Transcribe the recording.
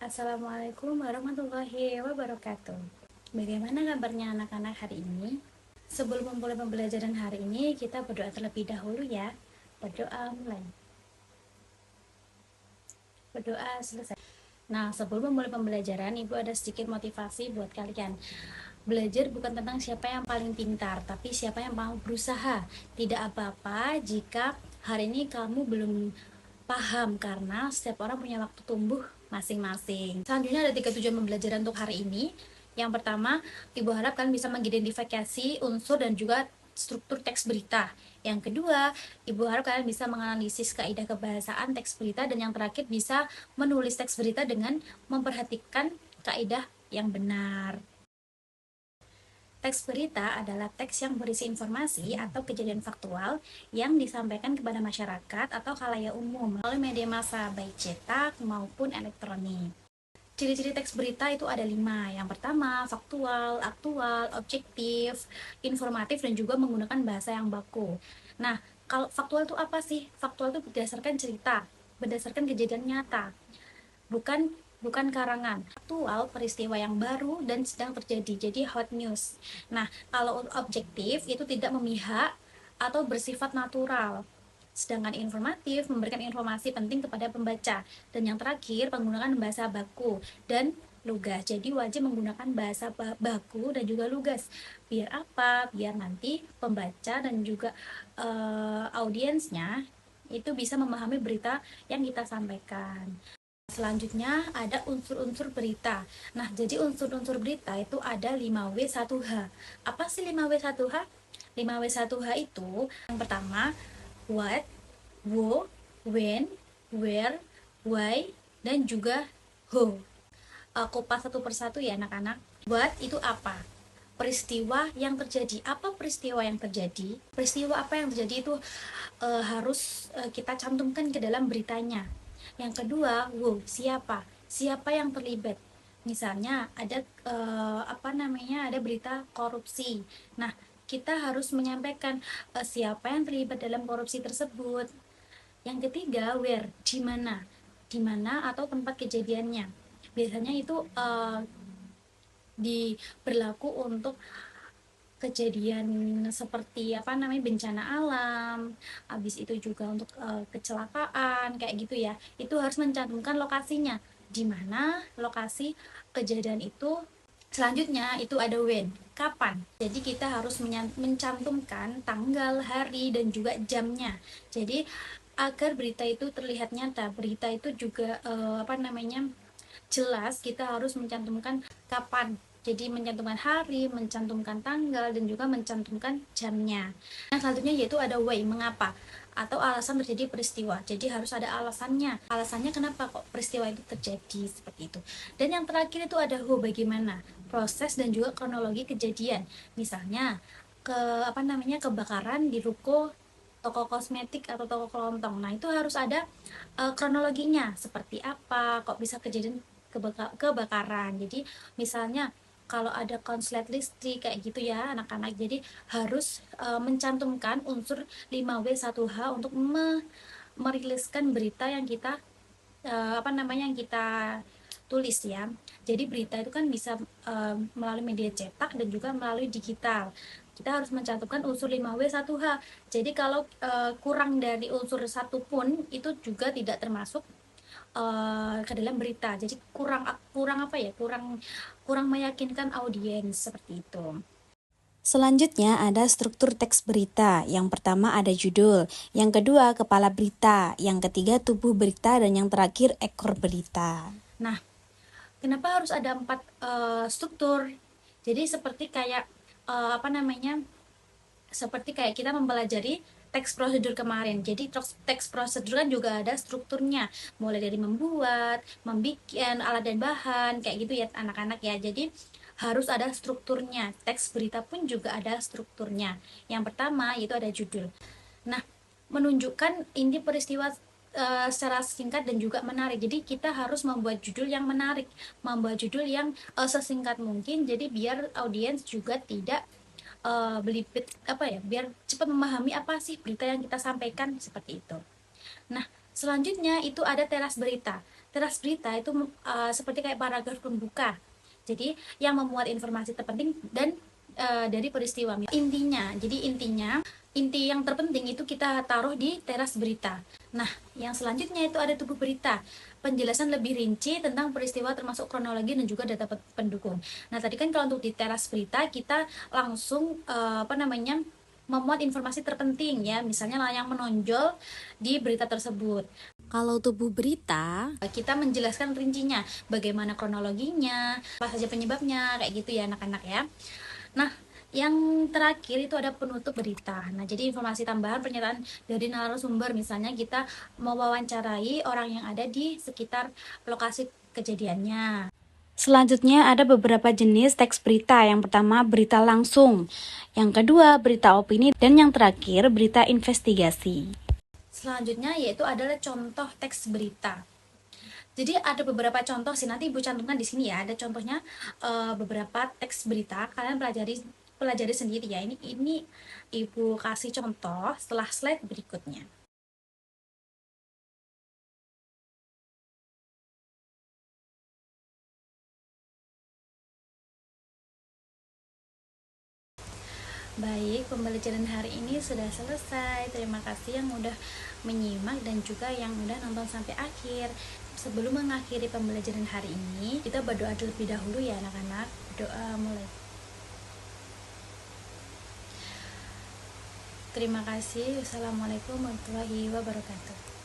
Assalamualaikum warahmatullahi wabarakatuh. Bagaimana kabarnya anak-anak hari ini? Sebelum memulai pembelajaran hari ini, kita berdoa terlebih dahulu ya. Berdoa mulai. Berdoa selesai. Nah, sebelum memulai pembelajaran, Ibu ada sedikit motivasi buat kalian. Belajar bukan tentang siapa yang paling pintar, tapi siapa yang mau berusaha. Tidak apa-apa jika hari ini kamu belum paham, karena setiap orang punya waktu tumbuh masing-masing. Selanjutnya ada 3 tujuan pembelajaran untuk hari ini. Yang pertama, Ibu harap kalian bisa mengidentifikasi unsur dan juga struktur teks berita. Yang kedua, Ibu harap kalian bisa menganalisis kaidah kebahasaan teks berita. Dan yang terakhir, bisa menulis teks berita dengan memperhatikan kaidah yang benar. Teks berita adalah teks yang berisi informasi atau kejadian faktual yang disampaikan kepada masyarakat atau khalayak umum melalui media massa, baik cetak maupun elektronik. Ciri-ciri teks berita itu ada 5. Yang pertama, faktual, aktual, objektif, informatif, dan juga menggunakan bahasa yang baku. Nah, kalau faktual itu apa sih? Faktual itu berdasarkan cerita, berdasarkan kejadian nyata, bukan bukan karangan. Aktual, peristiwa yang baru dan sedang terjadi, jadi hot news. Nah, kalau objektif itu tidak memihak atau bersifat natural, sedangkan informatif memberikan informasi penting kepada pembaca. Dan yang terakhir, penggunaan bahasa baku dan lugas. Jadi wajib menggunakan bahasa baku dan juga lugas. Biar apa? Biar nanti pembaca dan juga audiensnya itu bisa memahami berita yang kita sampaikan. Selanjutnya ada unsur-unsur berita. Nah, jadi unsur-unsur berita itu ada 5W1H. Apa sih 5W1H? 5W1H itu yang pertama, what, who, when, where, why, dan juga who. Kupas satu persatu ya anak-anak. What itu apa? Peristiwa yang terjadi. Apa peristiwa yang terjadi? Peristiwa apa yang terjadi itu harus kita cantumkan ke dalam beritanya. Yang kedua, who, siapa? Siapa yang terlibat? Misalnya ada ada berita korupsi. Nah, kita harus menyampaikan siapa yang terlibat dalam korupsi tersebut. Yang ketiga, where, di mana? Di mana atau tempat kejadiannya. Biasanya itu berlaku untuk kejadian seperti bencana alam, habis itu juga untuk kecelakaan kayak gitu ya. Itu harus mencantumkan lokasinya, di mana lokasi kejadian itu. Selanjutnya itu ada when, kapan. Jadi kita harus mencantumkan tanggal, hari, dan juga jamnya. Jadi agar berita itu terlihat nyata, berita itu juga jelas, kita harus mencantumkan kapan. Jadi mencantumkan hari, mencantumkan tanggal, dan juga mencantumkan jamnya. Yang selanjutnya yaitu ada why, mengapa, atau alasan terjadi peristiwa. Jadi harus ada alasannya. Alasannya kenapa kok peristiwa itu terjadi seperti itu. Dan yang terakhir itu ada who, bagaimana, proses dan juga kronologi kejadian. Misalnya kebakaran di ruko toko kosmetik atau toko kelontong. Nah, itu harus ada kronologinya, seperti apa kok bisa kejadian kebakaran. Jadi misalnya kalau ada konslet listrik kayak gitu ya anak-anak, jadi harus mencantumkan unsur 5W1H untuk meriliskan berita yang kita tulis ya. Jadi berita itu kan bisa melalui media cetak dan juga melalui digital. Kita harus mencantumkan unsur 5W1H. Jadi kalau kurang dari unsur satu pun itu juga tidak termasuk ke dalam berita. Jadi kurang meyakinkan audiens seperti itu. Selanjutnya ada struktur teks berita. Yang pertama ada judul, yang kedua kepala berita, yang ketiga tubuh berita, dan yang terakhir ekor berita. Nah, kenapa harus ada 4 struktur? Jadi seperti kayak seperti kayak kita mempelajari teks prosedur kemarin. Jadi teks prosedur kan juga ada strukturnya, mulai dari membuat, membikin alat dan bahan kayak gitu ya anak-anak ya. Jadi harus ada strukturnya. Teks berita pun juga ada strukturnya. Yang pertama yaitu ada judul. Nah, menunjukkan inti peristiwa secara singkat dan juga menarik. Jadi kita harus membuat judul yang menarik, membuat judul yang sesingkat mungkin. Jadi biar audiens juga tidak belibet biar cepat memahami apa sih berita yang kita sampaikan seperti itu. Nah, selanjutnya itu ada teras berita. Teras berita itu seperti kayak paragraf pembuka. Jadi yang memuat informasi terpenting dan dari peristiwa. Intinya, inti yang terpenting itu kita taruh di teras berita. Nah, yang selanjutnya itu ada tubuh berita. Penjelasan lebih rinci tentang peristiwa termasuk kronologi dan juga data pendukung. Nah, tadi kan kalau untuk di teras berita kita langsung memuat informasi terpenting ya, misalnya yang menonjol di berita tersebut. Kalau tubuh berita, Kita menjelaskan rincinya, bagaimana kronologinya, apa saja penyebabnya, kayak gitu ya anak-anak ya. Nah, yang terakhir itu ada penutup berita. Nah, jadi informasi tambahan pernyataan dari narasumber, misalnya kita mewawancarai orang yang ada di sekitar lokasi kejadiannya. selanjutnya ada beberapa jenis teks berita. Yang pertama, berita langsung. Yang kedua, berita opini. Dan yang terakhir, berita investigasi. Selanjutnya yaitu adalah contoh teks berita. Jadi ada beberapa contoh sih, nanti Ibu cantumkan di sini ya. Ada contohnya beberapa teks berita. Kalian pelajari sendiri ya. Ini Ibu kasih contoh setelah slide berikutnya. Baik, pembelajaran hari ini sudah selesai. Terima kasih yang udah menyimak dan juga yang udah nonton sampai akhir. Sebelum mengakhiri pembelajaran hari ini, kita berdoa terlebih dahulu ya anak-anak. Doa mulai. Terima kasih. Wassalamualaikum warahmatullahi wabarakatuh.